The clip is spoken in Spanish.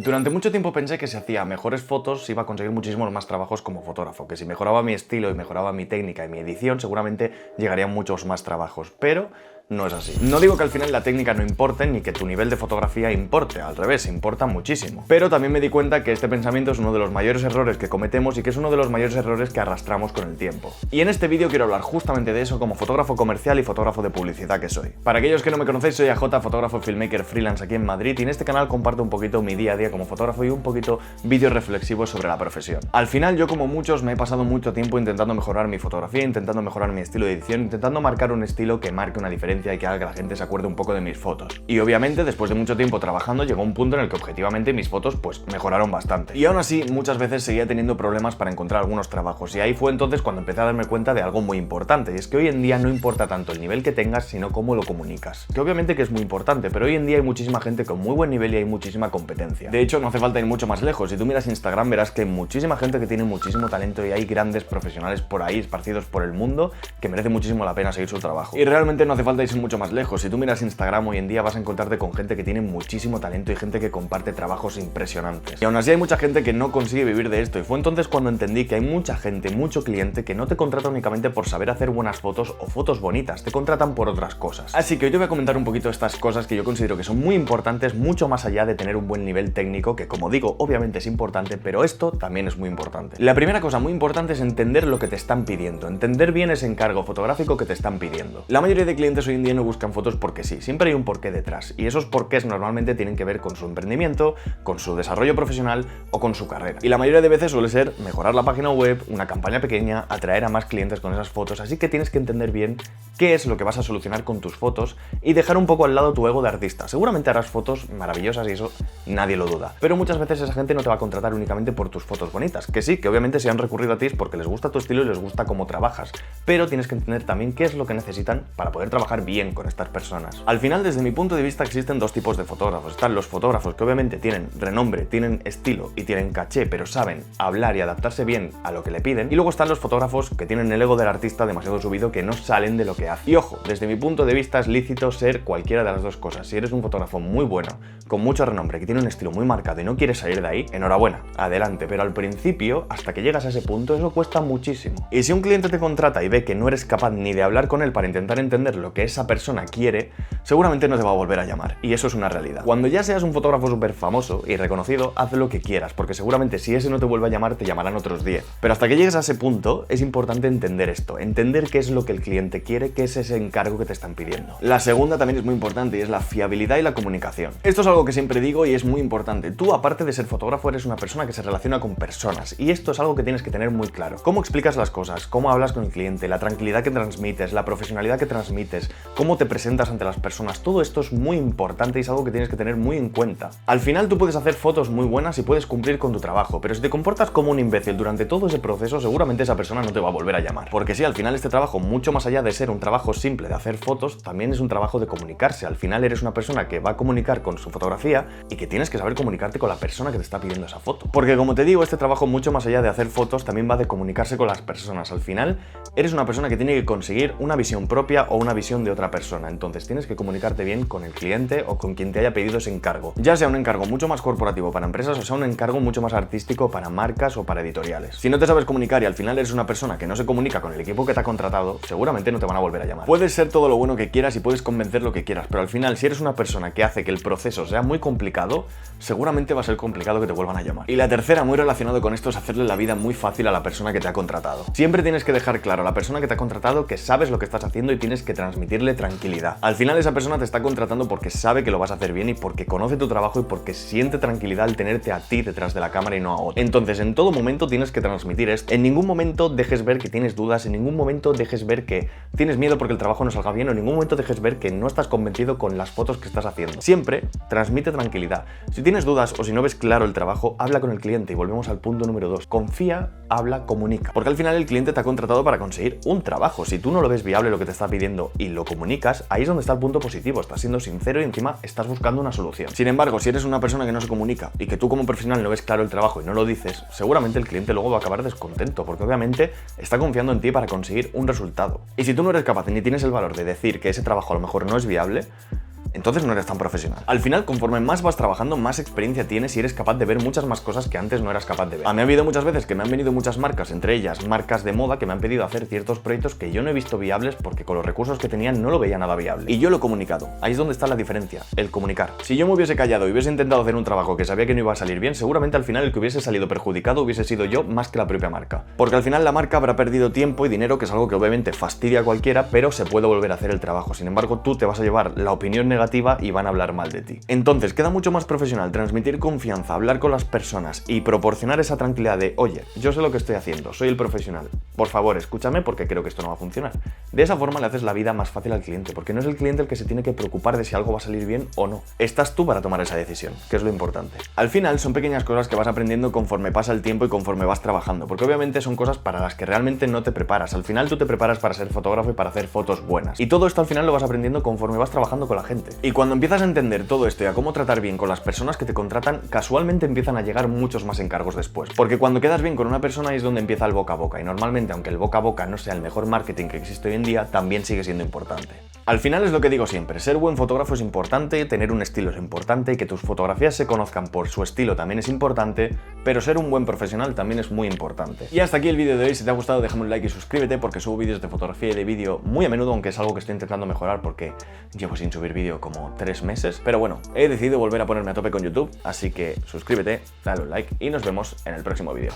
Durante mucho tiempo pensé que si hacía mejores fotos iba a conseguir muchísimos más trabajos como fotógrafo, que si mejoraba mi estilo y mejoraba mi técnica y mi edición seguramente llegarían muchos más trabajos, pero no es así. No digo que al final la técnica no importe ni que tu nivel de fotografía importe, al revés, importa muchísimo. Pero también me di cuenta que este pensamiento es uno de los mayores errores que cometemos y que es uno de los mayores errores que arrastramos con el tiempo. Y en este vídeo quiero hablar justamente de eso como fotógrafo comercial y fotógrafo de publicidad que soy. Para aquellos que no me conocéis, soy AJ, fotógrafo filmmaker freelance aquí en Madrid, y en este canal comparto un poquito mi día a día como fotógrafo y un poquito vídeos reflexivos sobre la profesión. Al final yo, como muchos, me he pasado mucho tiempo intentando mejorar mi fotografía, intentando mejorar mi estilo de edición, intentando marcar un estilo que marque una diferencia y que haga que la gente se acuerde un poco de mis fotos. Y obviamente después de mucho tiempo trabajando llegó un punto en el que objetivamente mis fotos pues mejoraron bastante. Y aún así muchas veces seguía teniendo problemas para encontrar algunos trabajos, y ahí fue entonces cuando empecé a darme cuenta de algo muy importante, y es que hoy en día no importa tanto el nivel que tengas sino cómo lo comunicas. Que obviamente que es muy importante, pero hoy en día hay muchísima gente con muy buen nivel y hay muchísima competencia. De hecho no hace falta ir mucho más lejos. Si tú miras Instagram verás que hay muchísima gente que tiene muchísimo talento y hay grandes profesionales por ahí esparcidos por el mundo que merece muchísimo la pena seguir su trabajo. Y realmente no hace falta irse mucho más lejos. Si tú miras Instagram hoy en día vas a encontrarte con gente que tiene muchísimo talento y gente que comparte trabajos impresionantes. Y aún así hay mucha gente que no consigue vivir de esto, y fue entonces cuando entendí que hay mucha gente, mucho cliente que no te contrata únicamente por saber hacer buenas fotos o fotos bonitas, te contratan por otras cosas. Así que hoy te voy a comentar un poquito estas cosas que yo considero que son muy importantes, mucho más allá de tener un buen nivel técnico, que como digo, obviamente es importante, pero esto también es muy importante. La primera cosa muy importante es entender lo que te están pidiendo, entender bien ese encargo fotográfico que te están pidiendo. La mayoría de clientes hoy en día no buscan fotos porque sí, siempre hay un porqué detrás, y esos porqués normalmente tienen que ver con su emprendimiento, con su desarrollo profesional o con su carrera. Y la mayoría de veces suele ser mejorar la página web, una campaña pequeña, atraer a más clientes con esas fotos, así que tienes que entender bien qué es lo que vas a solucionar con tus fotos y dejar un poco al lado tu ego de artista. Seguramente harás fotos maravillosas y eso nadie lo duda, pero muchas veces esa gente no te va a contratar únicamente por tus fotos bonitas, que sí, que obviamente se han recurrido a ti es porque les gusta tu estilo y les gusta cómo trabajas, pero tienes que entender también qué es lo que necesitan para poder trabajar bien con estas personas. Al final, desde mi punto de vista, existen dos tipos de fotógrafos. Están los fotógrafos que obviamente tienen renombre, tienen estilo y tienen caché, pero saben hablar y adaptarse bien a lo que le piden, y luego están los fotógrafos que tienen el ego del artista demasiado subido, que no salen de lo que hacen. Y ojo, desde mi punto de vista es lícito ser cualquiera de las dos cosas. Si eres un fotógrafo muy bueno, con mucho renombre, que tiene un estilo muy marcado y no quieres salir de ahí, enhorabuena, adelante, pero al principio, hasta que llegas a ese punto, eso cuesta muchísimo. Y si un cliente te contrata y ve que no eres capaz ni de hablar con él para intentar entender lo que esa persona quiere, seguramente no te va a volver a llamar, y eso es una realidad. Cuando ya seas un fotógrafo súper famoso y reconocido, haz lo que quieras, porque seguramente si ese no te vuelve a llamar, te llamarán otros 10. Pero hasta que llegues a ese punto, es importante entender esto, entender qué es lo que el cliente quiere, qué es ese encargo que te están pidiendo. La segunda también es muy importante, y es la fiabilidad y la comunicación. Esto es algo que siempre digo y es muy importante. Tú, aparte de ser fotógrafo, eres una persona que se relaciona con personas, y esto es algo que tienes que tener muy claro. Cómo explicas las cosas, cómo hablas con el cliente, la tranquilidad que transmites, la profesionalidad que transmites, cómo te presentas ante las personas, todo esto es muy importante y es algo que tienes que tener muy en cuenta. Al final tú puedes hacer fotos muy buenas y puedes cumplir con tu trabajo, pero si te comportas como un imbécil durante todo ese proceso, seguramente esa persona no te va a volver a llamar. Porque sí, al final este trabajo, mucho más allá de ser un trabajo simple de hacer fotos, también es un trabajo de comunicarse. Al final eres una persona que va a comunicar con su fotografía y que tienes que saber comunicarte con la persona que te está pidiendo esa foto. Porque como te digo, este trabajo, mucho más allá de hacer fotos, también va de comunicarse con las personas. Al final eres una persona que tiene que conseguir una visión propia o una visión de otra persona, entonces tienes que comunicarte bien con el cliente o con quien te haya pedido ese encargo, ya sea un encargo mucho más corporativo para empresas o sea un encargo mucho más artístico para marcas o para editoriales. Si no te sabes comunicar y al final eres una persona que no se comunica con el equipo que te ha contratado, seguramente no te van a volver a llamar. Puedes ser todo lo bueno que quieras y puedes convencer lo que quieras, pero al final, si eres una persona que hace que el proceso sea muy complicado, seguramente va a ser complicado que te vuelvan a llamar. Y la tercera, muy relacionado con esto, es hacerle la vida muy fácil a la persona que te ha contratado. Siempre tienes que dejar claro a la persona que te ha contratado que sabes lo que estás haciendo y tienes que transmitirle tranquilidad. Al final esa persona te está contratando porque sabe que lo vas a hacer bien y porque conoce tu trabajo y porque siente tranquilidad al tenerte a ti detrás de la cámara y no a otro. Entonces, en todo momento tienes que transmitir esto. En ningún momento dejes ver que tienes dudas, en ningún momento dejes ver que tienes miedo porque el trabajo no salga bien, o en ningún momento dejes ver que no estás convencido con las fotos que estás haciendo. Siempre transmite tranquilidad. Si tienes dudas o si no ves claro el trabajo, habla con el cliente, y volvemos al punto número 2. Confía, habla, comunica. Porque al final el cliente te ha contratado para conseguir un trabajo. Si tú no lo ves viable lo que te está pidiendo y lo comunicas, ahí es donde está el punto positivo. Estás siendo sincero y encima estás buscando una solución. Sin embargo, si eres una persona que no se comunica y que tú como profesional no ves claro el trabajo y no lo dices, seguramente el cliente luego va a acabar descontento, porque obviamente está confiando en ti para conseguir un resultado. Y si tú no eres capaz ni tienes el valor de decir que ese trabajo a lo mejor no es viable, entonces no eres tan profesional. Al final, conforme más vas trabajando, más experiencia tienes y eres capaz de ver muchas más cosas que antes no eras capaz de ver. A mí ha habido muchas veces que me han venido muchas marcas, entre ellas marcas de moda, que me han pedido hacer ciertos proyectos que yo no he visto viables porque con los recursos que tenían no lo veía nada viable. Y yo lo he comunicado. Ahí es donde está la diferencia, el comunicar. Si yo me hubiese callado y hubiese intentado hacer un trabajo que sabía que no iba a salir bien, seguramente al final el que hubiese salido perjudicado hubiese sido yo más que la propia marca. Porque al final la marca habrá perdido tiempo y dinero, que es algo que obviamente fastidia a cualquiera, pero se puede volver a hacer el trabajo. Sin embargo, tú te vas a llevar la opinión negativa y van a hablar mal de ti. Entonces, queda mucho más profesional transmitir confianza, hablar con las personas y proporcionar esa tranquilidad de, oye, yo sé lo que estoy haciendo, soy el profesional. Por favor, escúchame porque creo que esto no va a funcionar. De esa forma le haces la vida más fácil al cliente, porque no es el cliente el que se tiene que preocupar de si algo va a salir bien o no. Estás tú para tomar esa decisión, que es lo importante. Al final, son pequeñas cosas que vas aprendiendo conforme pasa el tiempo y conforme vas trabajando, porque obviamente son cosas para las que realmente no te preparas. Al final tú te preparas para ser fotógrafo y para hacer fotos buenas. Y todo esto al final lo vas aprendiendo conforme vas trabajando con la gente. Y cuando empiezas a entender todo esto y a cómo tratar bien con las personas que te contratan, casualmente empiezan a llegar muchos más encargos después. Porque cuando quedas bien con una persona ahí es donde empieza el boca a boca. Y normalmente, aunque el boca a boca no sea el mejor marketing que existe hoy en día, también sigue siendo importante. Al final es lo que digo siempre, ser buen fotógrafo es importante, tener un estilo es importante y que tus fotografías se conozcan por su estilo también es importante, pero ser un buen profesional también es muy importante. Y hasta aquí el vídeo de hoy. Si te ha gustado, déjame un like y suscríbete porque subo vídeos de fotografía y de vídeo muy a menudo, aunque es algo que estoy intentando mejorar porque llevo sin subir vídeo como 3 meses. Pero bueno, he decidido volver a ponerme a tope con YouTube, así que suscríbete, dale un like y nos vemos en el próximo vídeo.